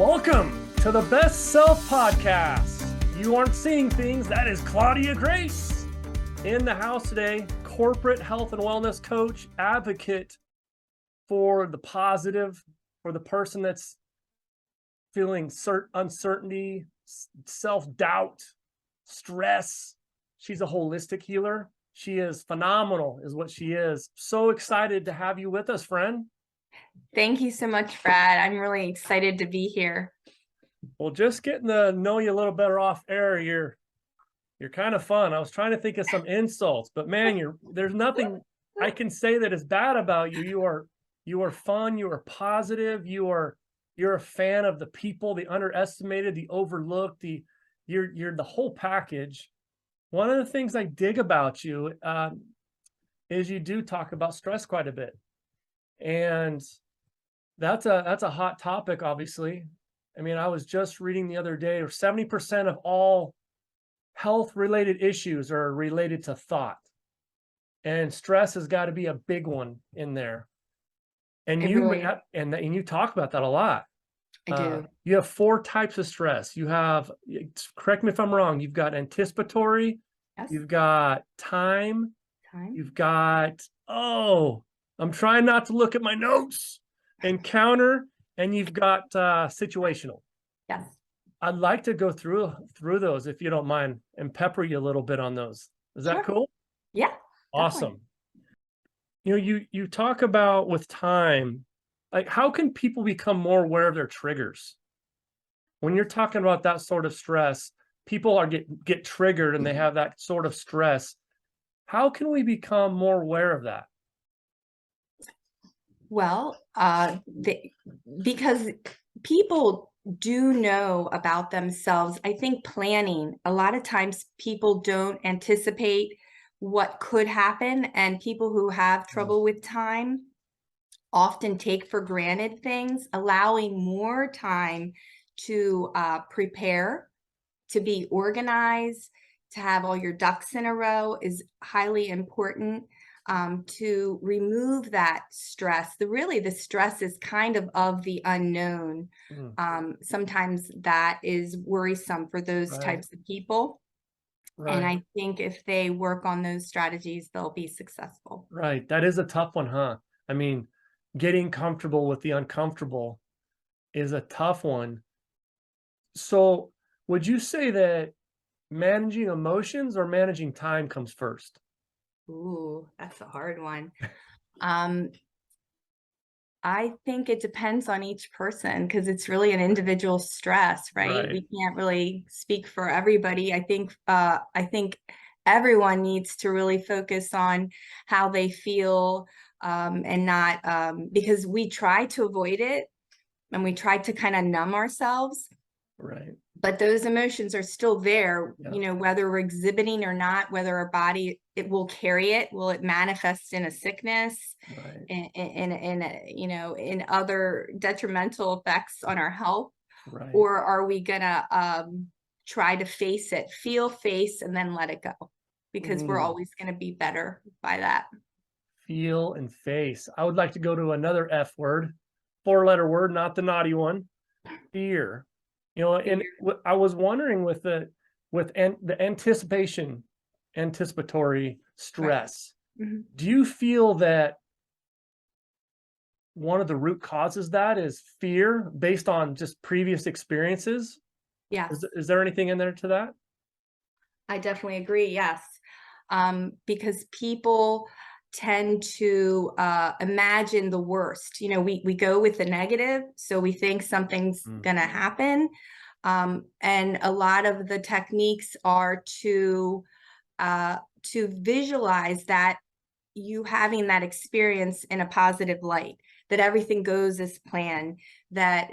Welcome to the Best Self Podcast. You aren't seeing things. That is Claudia Grace in the house today. Corporate health and wellness coach, advocate for the positive, for the person that's feeling uncertainty, self-doubt, stress. She's a holistic healer. She is phenomenal, is what she is. So excited to have you with us, friend. Thank you so much, Brad. I'm really excited to be here. Well, just getting to know you a little better off air, you're kind of fun. I was trying to think of some insults, but man, there's nothing I can say that is bad about you. You are fun, you are positive, you're a fan of the people, the underestimated, the overlooked, you're the whole package. One of the things I dig about you is you do talk about stress quite a bit. And that's a hot topic, obviously. I mean, I was just reading the other day, 70% of all health-related issues are related to thought. And stress has got to be a big one in there. And you talk about that a lot. I do. You have 4 types of stress. You have, correct me if I'm wrong, you've got anticipatory, Yes. you've got time, you've got, I'm trying not to look at my notes, encounter, and you've got situational. Yes. I'd like to go through those, if you don't mind, and pepper you a little bit on those. Is that cool? Yeah. Awesome. Definitely. You talk about with time, like how can people become more aware of their triggers? When you're talking about that sort of stress, people get triggered and they have that sort of stress. How can we become more aware of that? Well, because people do know about themselves. I think planning, a lot of times people don't anticipate what could happen, and people who have trouble with time often take for granted things. Allowing more time to prepare, to be organized, to have all your ducks in a row is highly important. To remove that stress. The stress is kind of the unknown. Sometimes that is worrisome for those types of people. Right. And I think if they work on those strategies, they'll be successful. Right. That is a tough one, huh? I mean, getting comfortable with the uncomfortable is a tough one. So would you say that managing emotions or managing time comes first? Ooh, that's a hard one. I think it depends on each person because it's really an individual stress, right? We can't really speak for everybody. I think everyone needs to really focus on how they feel, and not because we try to avoid it and we try to kind of numb ourselves. Right. But those emotions are still there, whether we're exhibiting or not, whether our body, it will carry it. Will it manifest in a sickness, in other detrimental effects on our health? Right. Or are we gonna try to face it, face, and then let it go? Because we're always gonna be better by that. Feel and face. I would like to go to another F word, 4-letter word, not the naughty one. Fear. And I was wondering with the anticipatory stress, do you feel that one of the root causes that is fear based on just previous experiences? Yes. Is there anything in there to that? I definitely agree. Yes. Because people tend to imagine the worst. We go with the negative, so we think something's gonna happen. And a lot of the techniques are to visualize that you having that experience in a positive light, that everything goes as planned, that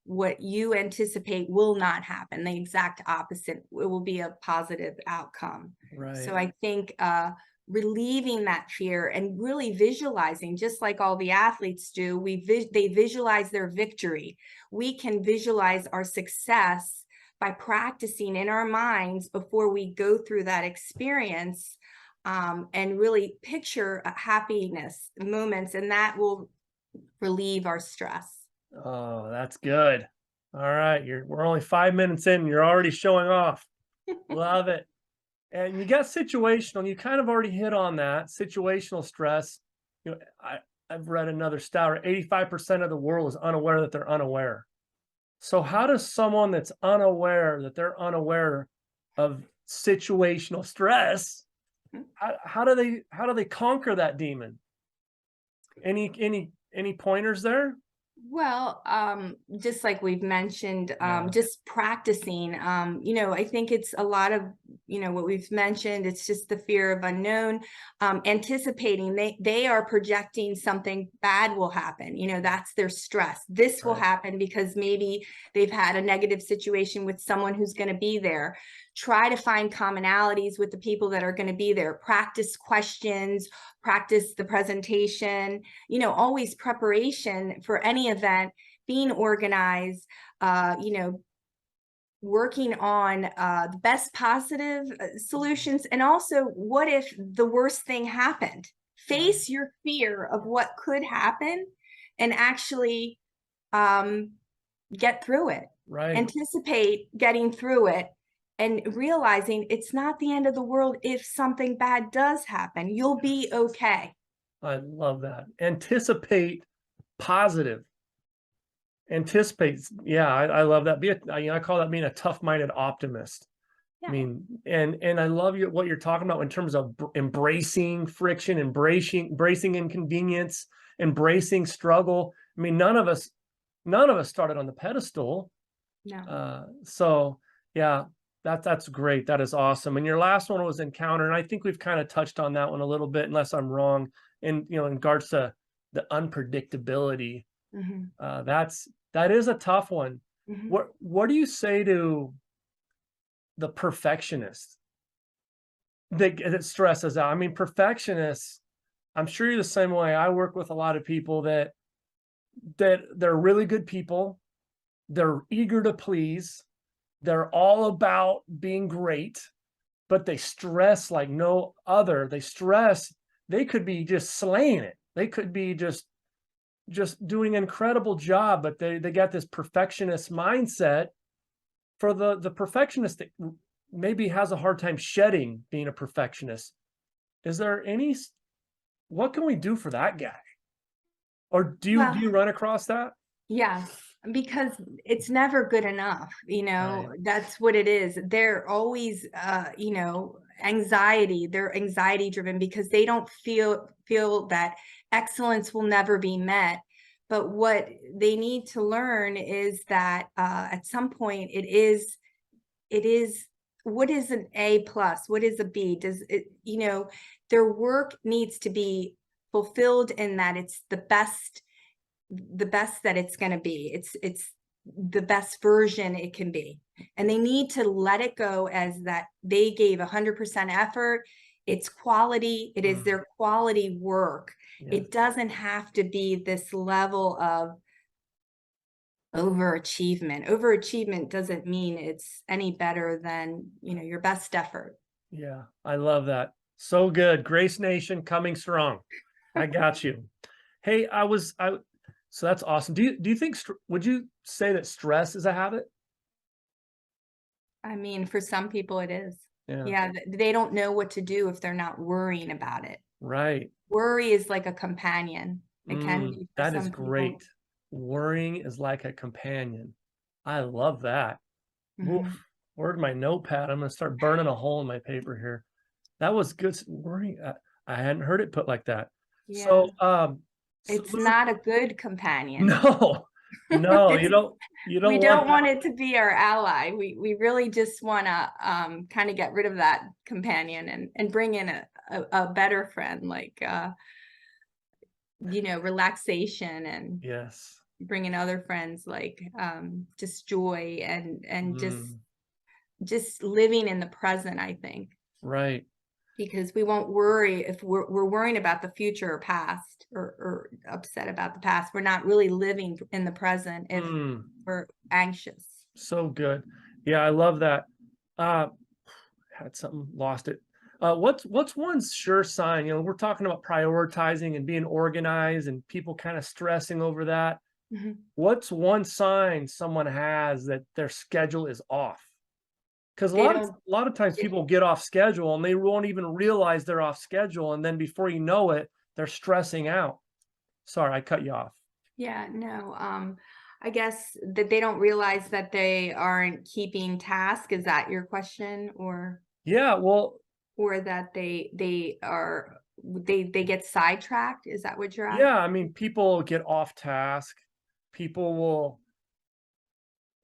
what you anticipate will not happen, the exact opposite. It will be a positive outcome. Right. So I think relieving that fear and really visualizing, just like all the athletes do, they visualize their victory. We can visualize our success by practicing in our minds before we go through that experience, and really picture happiness moments, and that will relieve our stress. Oh, that's good. All right. We're only 5 minutes in. You're already showing off. Love it. And you got situational. You kind of already hit on that. Situational stress. You know, I've read another stat, 85% of the world is unaware that they're unaware. So how does someone that's unaware that they're unaware of situational stress, how do they conquer that demon? Any pointers there? Well, just like we've mentioned, Yeah. just practicing, I think it's a lot of, what we've mentioned, it's just the fear of unknown, anticipating they are projecting something bad will happen. That's their stress. This will Right. happen because maybe they've had a negative situation with someone who's going to be there. Try to find commonalities with the people that are going to be there. Practice questions, practice the presentation, always preparation for any event, being organized, working on the best positive solutions. And also, what if the worst thing happened? Face your fear of what could happen and actually get through it. Right. Anticipate getting through it and realizing it's not the end of the world if something bad does happen. You'll be okay. I love that. Anticipate positive. Anticipate. Yeah, I love that. I call that being a tough-minded optimist. Yeah. I mean, and I love what you're talking about in terms of embracing friction, embracing inconvenience, embracing struggle. I mean, none of us started on the pedestal. No. So yeah, that's great. That is awesome. And your last one was encounter, and I think we've kind of touched on that one a little bit, unless I'm wrong. And in regards to the unpredictability, that is a tough one. What do you say to the perfectionist that stresses out? I mean, perfectionists, I'm sure you're the same way. I work with a lot of people that they're really good people. They're eager to please. They're all about being great, but they stress like no other. They could be just slaying it. They could be just doing an incredible job, but they got this perfectionist mindset. For the perfectionist that maybe has a hard time shedding being a perfectionist, what can we do for that guy? Or do you run across that? Yes, because it's never good enough, Right. that's what it is. They're always, they're anxiety driven because they don't feel that excellence will never be met. But what they need to learn is that at some point it is, what is an A plus? What is a B? Does it, their work needs to be fulfilled in that it's the best that it's going to be. It's the best version it can be. And they need to let it go as that they gave 100% effort. It's quality. It is their quality work. Yeah. It doesn't have to be this level of overachievement. Overachievement doesn't mean it's any better than, your best effort. Yeah, I love that. So good. Grace Nation coming strong. I got you. Hey, so that's awesome. Do you think, would you say that stress is a habit? I mean, for some people it is. Yeah. Yeah, they don't know what to do if they're not worrying about it. Right. Worry is like a companion. It can be for That some is people. great. Worrying is like a companion. I love that. Oof, where'd my notepad? I'm going to start burning a hole in my paper here. That was good. Worrying. I hadn't heard it put like that. Yeah. So, it's not a good companion. No, you don't we don't want it to be our ally. We really just want to kind of get rid of that companion and bring in a better friend, like relaxation, and yes, bring in other friends like just joy and just living in the present, I think. Right. Because we won't worry if we're worrying about the future or past, or upset about the past. We're not really living in the present if we're anxious. So good. Yeah, I love that. Had something, lost it. What's one sure sign? We're talking about prioritizing and being organized and people kind of stressing over that. Mhm. What's one sign someone has that their schedule is off? Because a They lot of don't. a lot of times people get off schedule and they won't even realize they're off schedule, and then before you know it, they're stressing out. Sorry, I cut you off. Yeah, no. I guess that they don't realize that they aren't keeping task. Is that your question, Yeah, well, or that they get sidetracked? Is that what you're yeah, asking? I mean, people get off task. People will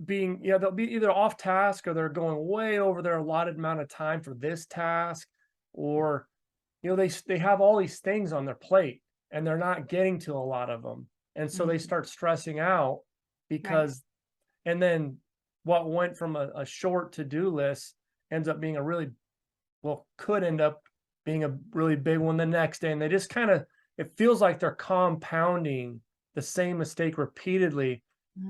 they'll be either off task or they're going way over their allotted amount of time for this task, or they have all these things on their plate and they're not getting to a lot of them. And so they Mhm. start stressing out Right. because and then what went from a short to-do list ends up being could end up being a really big one the next day. And they just kind of it feels like they're compounding the same mistake repeatedly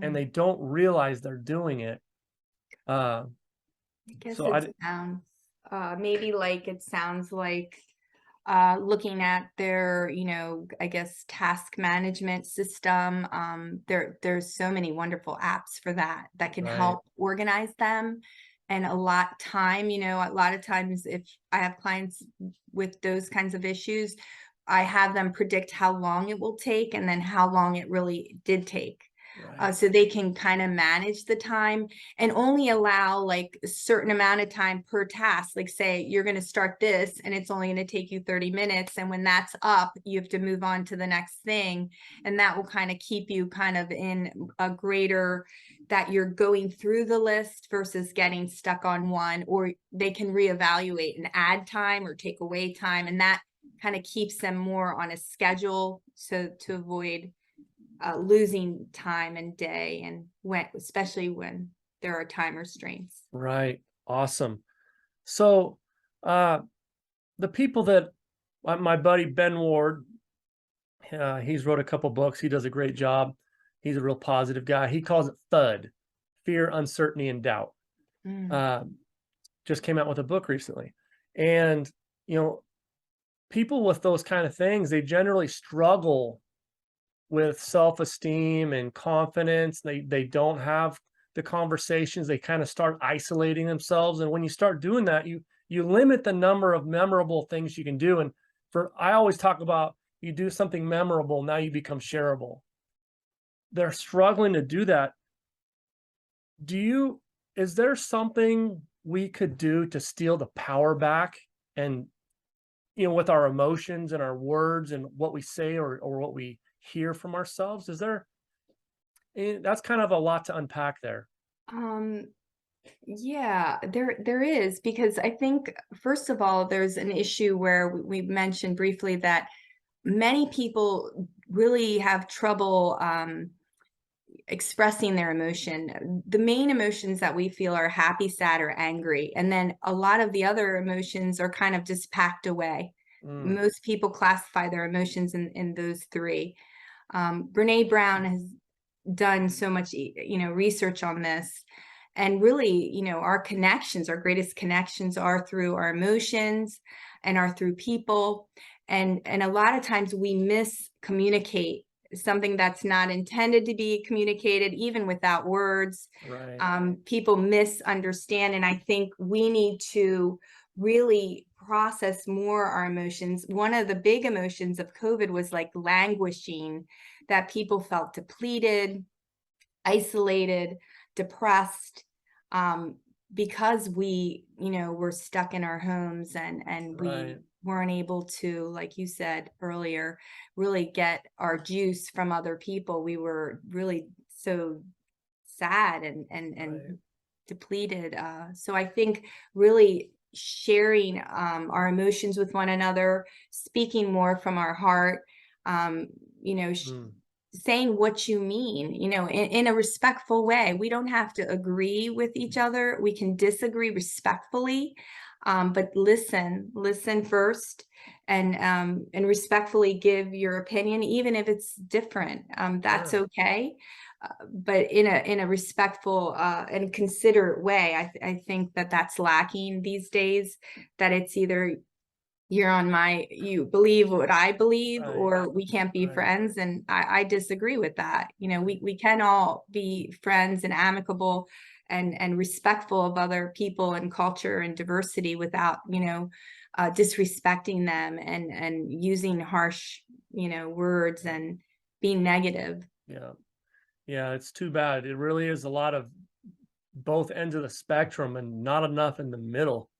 and Mhm. they don't realize they're doing it. Uh, I guess so it I sounds maybe like it sounds like looking at their, I guess task management system. There's so many wonderful apps for that can right, help organize them and a lot time. A lot of times if I have clients with those kinds of issues, I have them predict how long it will take and then how long it really did take. right, So they can kind of manage the time and only allow like a certain amount of time per task. Like say you're going to start this and it's only going to take you 30 minutes. And when that's up, you have to move on to the next thing. And that will kind of keep you kind of in a greater that you're going through the list versus getting stuck on one, or they can reevaluate and add time or take away time. And that kind of keeps them more on a schedule. So to avoid losing time and day, and especially when there are time restraints. right. Awesome. So uh the people that my buddy Ben Ward, he's wrote a couple books. He does a great job. He's a real positive guy. He calls it FUD, fear, uncertainty, and doubt. Mm. Uh, just came out with a book recently. And, you know, people with those kind of things, they generally struggle with self-esteem and confidence. They don't have the conversations. They kind of start isolating themselves. And when you start doing that, you limit the number of memorable things you can do. And I always talk about you do something memorable, now you become shareable. They're struggling to do that. Do you is there something we could do to steal the power back and with our emotions and our words and what we say or what we hear from ourselves? Is there that's kind of a lot to unpack there. Um, yeah, there is, because I think first of all, there's an issue where we mentioned briefly that many people really have trouble expressing their emotion. The main emotions that we feel are happy, sad, or angry. And then a lot of the other emotions are kind of just packed away. Mm, Most people classify their emotions in those three. Brene Brown has done so much, research on this. And really, our connections, our greatest connections are through our emotions and are through people. And a lot of times we miscommunicate something that's not intended to be communicated, even without words. right. People misunderstand. And I think we need to really process more our emotions. One of the big emotions of COVID was like languishing, that people felt depleted, isolated, depressed, um, because we, were stuck in our homes and we Right. weren't able to, like you said earlier, really get our juice from other people. We were really so sad and Right. depleted. So I think really sharing our emotions with one another, speaking more from our heart, um, you know, sh- Mm, saying what you mean, in a respectful way. We don't have to agree with each other. We can disagree respectfully, but listen first, and respectfully give your opinion, even if it's different. That's sure. okay, but in a respectful and considerate way. I think that that's lacking these days. That it's either you believe what I believe, Right, or we can't be right. friends. And I disagree with that. We can all be friends and amicable and respectful of other people and culture and diversity without, disrespecting them and using harsh, words and being negative. Yeah. Yeah, it's too bad. It really is a lot of both ends of the spectrum and not enough in the middle.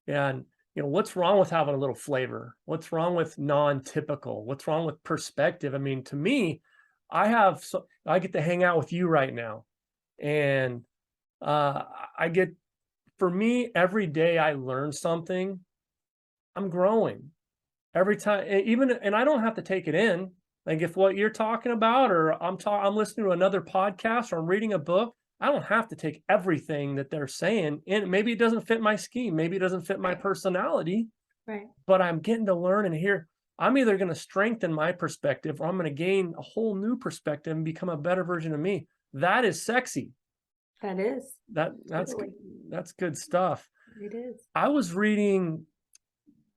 And what's wrong with having a little flavor? What's wrong with non-typical? What's wrong with perspective? I mean, to me, I get to hang out with you right now, and uh, I get for me every day I learn something. I'm growing every time, even, and I don't have to take it in. Like if what you're talking about, or I'm listening to another podcast, or I'm reading a book, I don't have to take everything that they're saying. And maybe it doesn't fit my scheme, maybe it doesn't fit my personality, Right. but I'm getting to learn and hear. I'm either going to strengthen my perspective, or I'm going to gain a whole new perspective and become a better version of me. That is sexy. That is. Totally. That's good stuff. It is. I was reading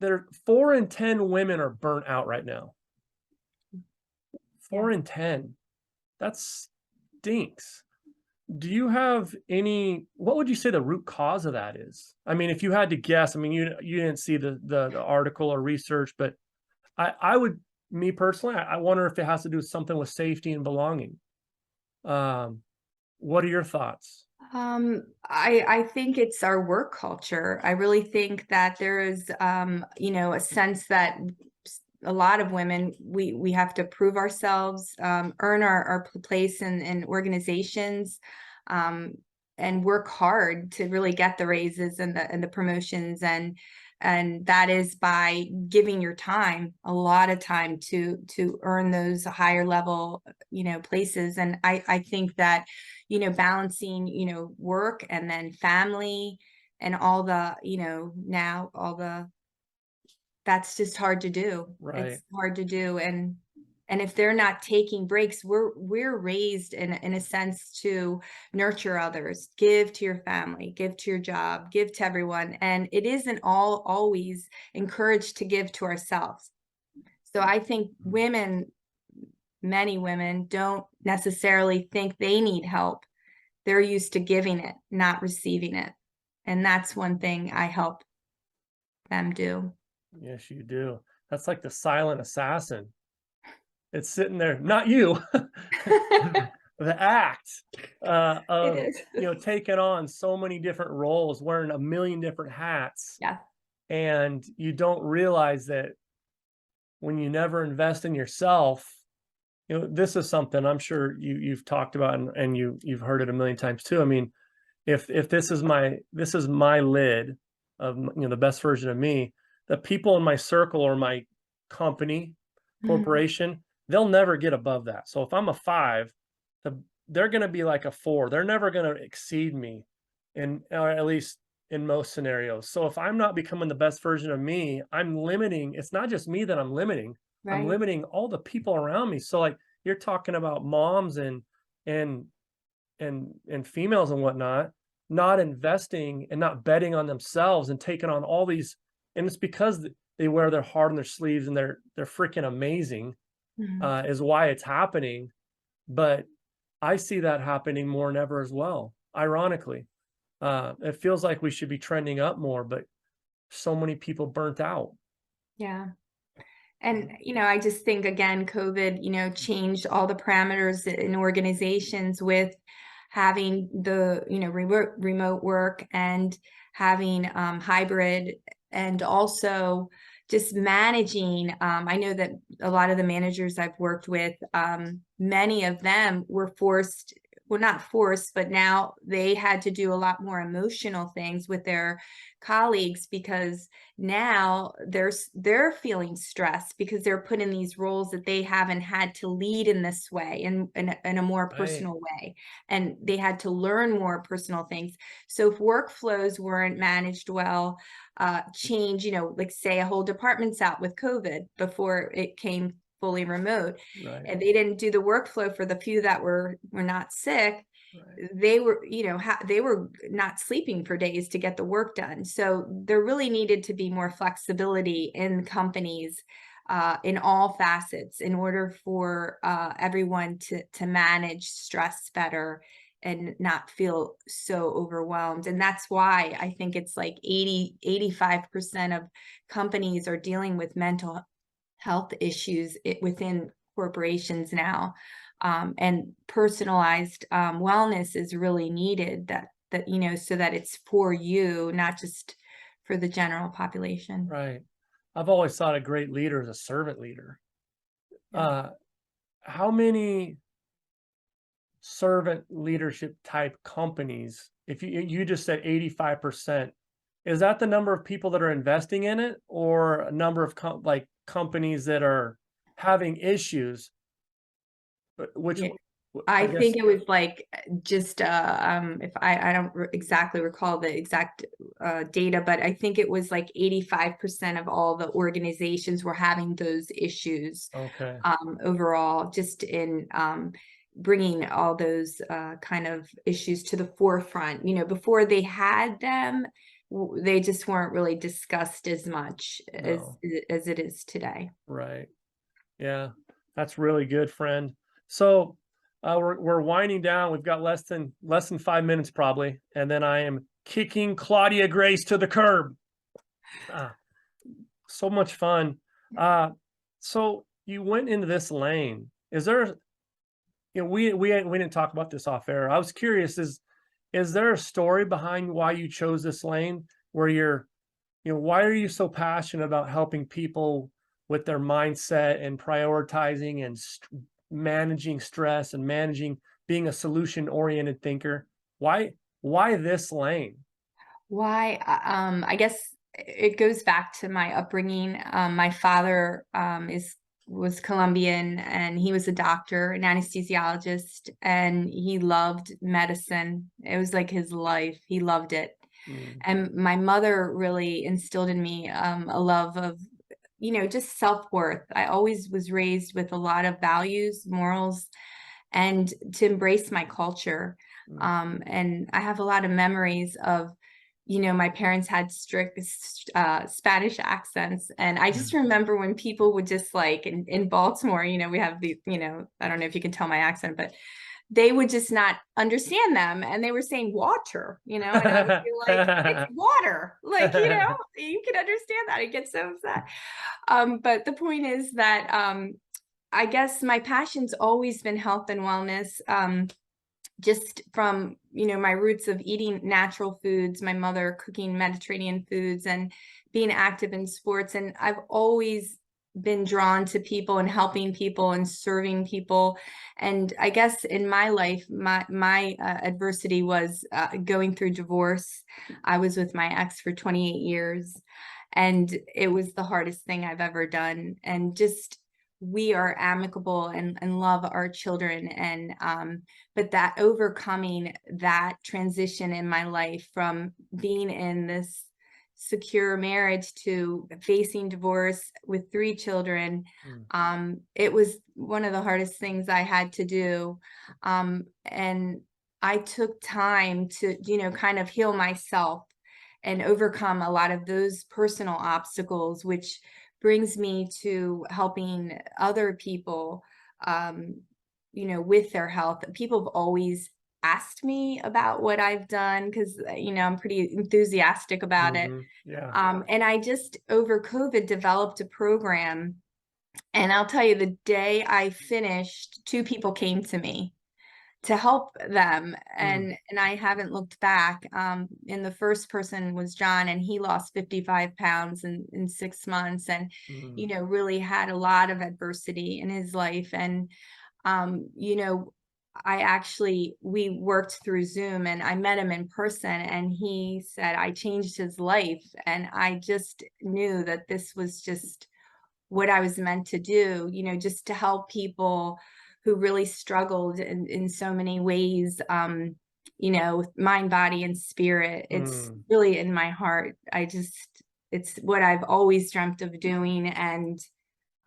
there 4 in 10 women are burnt out right now. 4 in 10. That stinks. Do you have what would you say the root cause of that is? I mean, if you had to guess, I mean, you didn't see the article or research, but I would, me personally, I wonder if it has to do with something with safety and belonging. What are your thoughts? I think it's our work culture. I really think that there is, a sense that a lot of women, we have to prove ourselves, earn our place in organizations, and work hard to really get the raises and the promotions, and that is by giving your time, a lot of time to earn those higher level, places. And I think that, balancing, work and then family and all the, now all the, that's just hard to do. Right. It's hard to do. And if they're not taking breaks, we're raised in a sense to nurture others, give to your family, give to your job, give to everyone. And it isn't always encouraged to give to ourselves. So I think many women don't necessarily think they need help. They're used to giving it, not receiving it. And that's one thing I help them do. Yes, you do. That's like the silent assassin. It's sitting there, not you, the act of, It is. taking on so many different roles, wearing a million different hats. Yeah. And you don't realize that when you never invest in yourself, this is something I'm sure you've talked about, and you've heard it a million times too. I mean, if this is my lid of, the best version of me, the people in my circle or my company, corporation, they'll never get above that. So if I'm a 5, they're going to be like a 4. They're never going to exceed me, or at least in most scenarios. So if I'm not becoming the best version of me, I'm limiting. It's not just me that I'm limiting. Right. I'm limiting all the people around me. So like you're talking about moms and females and whatnot, not investing and not betting on themselves and taking on all these. And it's because they wear their heart on their sleeves and they're freaking amazing, is why it's happening. But I see that happening more than ever as well. Ironically, it feels like we should be trending up more, but so many people burnt out. Yeah. And, I just think, again, COVID, changed all the parameters in organizations with having the, remote work and having hybrid, and also just managing. I know that a lot of the managers I've worked with, many of them were forced, well, not forced, but now they had to do a lot more emotional things with their colleagues, because now they're feeling stressed because they're put in these roles that they haven't had to lead in this way, in a more personal way, and they had to learn more personal things. So if workflows weren't managed well, change, like say a whole department's out with COVID before it came fully remote, and they didn't do the workflow for the few that were not sick, Right. they were, they were not sleeping for days to get the work done. So there really needed to be more flexibility in companies, in all facets, in order for everyone to manage stress better and not feel so overwhelmed. And that's why I think it's like 85% of companies are dealing with mental health issues within corporations now. And personalized wellness is really needed, so that it's for you, not just for the general population. Right. I've always thought a great leader is a servant leader. Yeah. How many servant leadership type companies, if you just said 85%, is that the number of people that are investing in it, or a number of companies that are having issues? Which Yeah. I I guess. think it was like just if I don't exactly recall the exact data, but I think it was like 85% of all the organizations were having those issues Okay. overall, just in bringing all those kind of issues to the forefront. Before they had them, they just weren't really discussed as much No. as it is today. Right. Yeah. That's really good, friend. So we're winding down. We've got less than 5 minutes probably, and then I am kicking Claudia Grace to the curb. Ah, so much fun. So you went into this lane. Is there, we didn't talk about this off air. I was curious, is there a story behind why you chose this lane, where why are you so passionate about helping people with their mindset and prioritizing and managing stress and being a solution oriented thinker? Why this lane? Why? I guess it goes back to my upbringing. My father was Colombian, and he was a doctor, an anesthesiologist, and he loved medicine. It was like his life. He loved it. Mm, And my mother really instilled in me a love of, just self-worth. I always was raised with a lot of values, morals, and to embrace my culture. mm, And I have a lot of memories of, my parents had strict Spanish accents. And I just remember when people would just like in Baltimore, we have the, I don't know if you can tell my accent, but they would just not understand them. And they were saying water, and I would be like, it's water. Like, you can understand that. I get so upset. But the point is that I guess my passion's always been health and wellness. Just from, my roots of eating natural foods, my mother cooking Mediterranean foods and being active in sports. And I've always been drawn to people and helping people and serving people. And I guess in my life, my adversity was going through divorce. I was with my ex for 28 years, and it was the hardest thing I've ever done. And just, we are amicable and love our children. And but that overcoming that transition in my life from being in this secure marriage to facing divorce with 3 children, it was one of the hardest things I had to do. And I took time to, kind of heal myself and overcome a lot of those personal obstacles, which brings me to helping other people, with their health. People have always asked me about what I've done because, I'm pretty enthusiastic about it. Yeah. And I just, over COVID, developed a program. And I'll tell you, the day I finished, 2 people came to me to help them, and I haven't looked back. And the first person was John, and he lost 55 pounds in 6 months, and really had a lot of adversity in his life. And we worked through Zoom, and I met him in person, and he said I changed his life. And I just knew that this was just what I was meant to do, just to help people who really struggled in so many ways, with mind, body, and spirit. It's really in my heart. It's what I've always dreamt of doing. And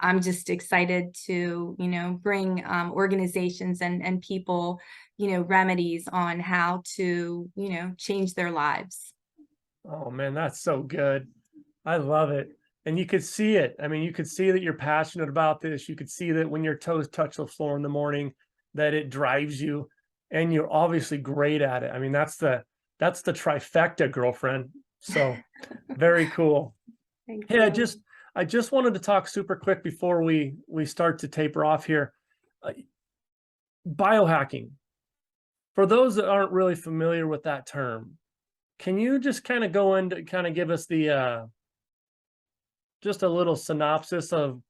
I'm just excited to, bring organizations and people, remedies on how to, change their lives. Oh man, that's so good. I love it. And you could see it. I mean, you could see that you're passionate about this. You could see that when your toes touch the floor in the morning, that it drives you, and you're obviously great at it. I mean, that's the trifecta, girlfriend. So very cool. Thank Hey, you. I just wanted to talk super quick before we start to taper off here. Biohacking. For those that aren't really familiar with that term, can you just kind of go into kind of give us the just a little synopsis of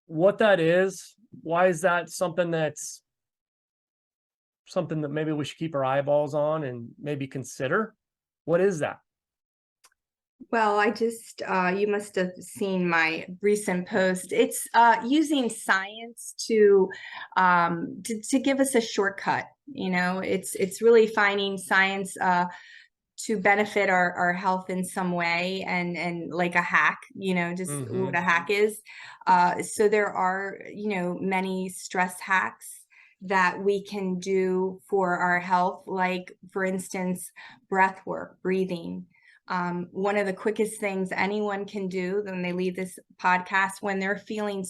what that is? Why is that something that maybe we should keep our eyeballs on and maybe consider? What is that? Well, I just, you must have seen my recent post. It's using science to give us a shortcut. It's really finding science to benefit our health in some way, and like a hack, just what a hack is. So there are, many stress hacks that we can do for our health, like, for instance, breath work, breathing. One of the quickest things anyone can do when they leave this podcast, when they're feeling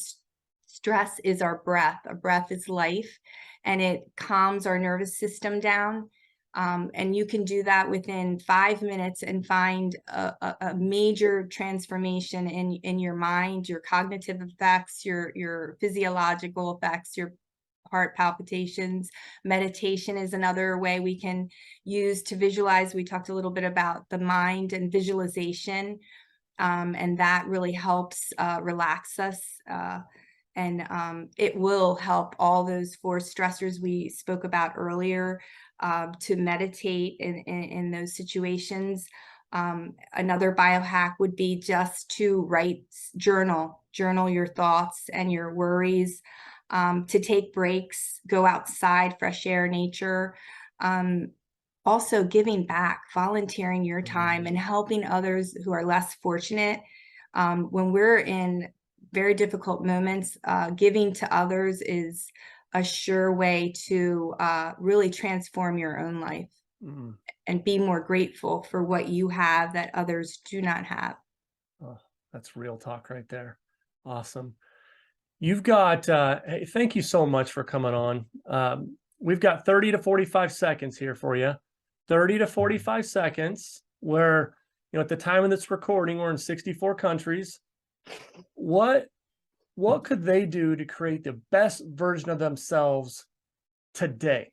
stress, is our breath. Our breath is life, and it calms our nervous system down. And you can do that within 5 minutes and find a major transformation in your mind, your cognitive effects, your physiological effects, your heart palpitations. Meditation is another way we can use to visualize. We talked a little bit about the mind and visualization, and that really helps relax us. And it will help all those 4 stressors we spoke about earlier, to meditate in those situations. Another biohack would be just to journal your thoughts and your worries, to take breaks, go outside, fresh air, nature. Also giving back, volunteering your time and helping others who are less fortunate. When we're in very difficult moments, giving to others is a sure way to really transform your own life and be more grateful for what you have that others do not have. Oh, that's real talk right there. Awesome. You've got, hey, thank you so much for coming on. We've got 30 to 45 seconds here for you. 30 to 45 seconds where, at the time of this recording, we're in 64 countries. What could they do to create the best version of themselves today?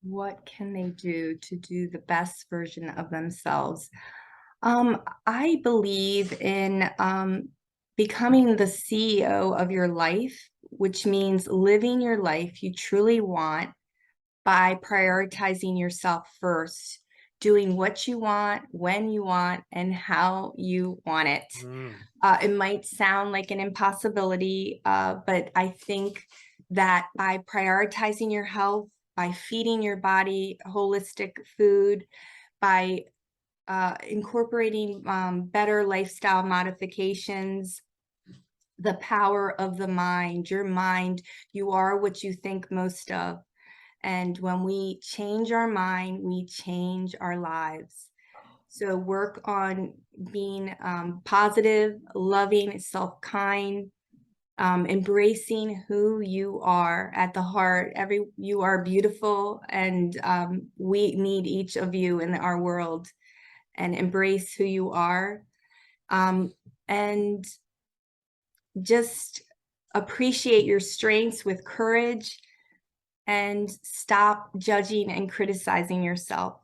What can they do to do the best version of themselves? I believe in becoming the CEO of your life, which means living your life you truly want by prioritizing yourself first, doing what you want, when you want, and how you want it. It might sound like an impossibility, but I think that by prioritizing your health, by feeding your body holistic food, by incorporating better lifestyle modifications, the power of the mind. Your mind, you are what you think most of. And when we change our mind, we change our lives. So work on being positive, loving, self-kind, embracing who you are at the heart. You are beautiful, and we need each of you in our world. And embrace who you are, and just appreciate your strengths with courage, and stop judging and criticizing yourself,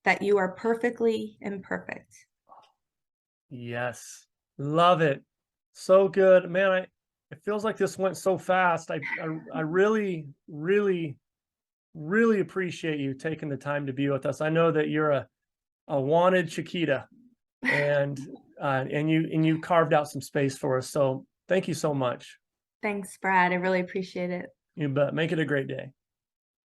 that you are perfectly imperfect. Yes. Love it. So good, man. It feels like this went so fast. I really, really, really appreciate you taking the time to be with us. I know that you're a wanted Chiquita, and you carved out some space for us. So thank you so much. Thanks, Brad. I really appreciate it. You bet. Make it a great day.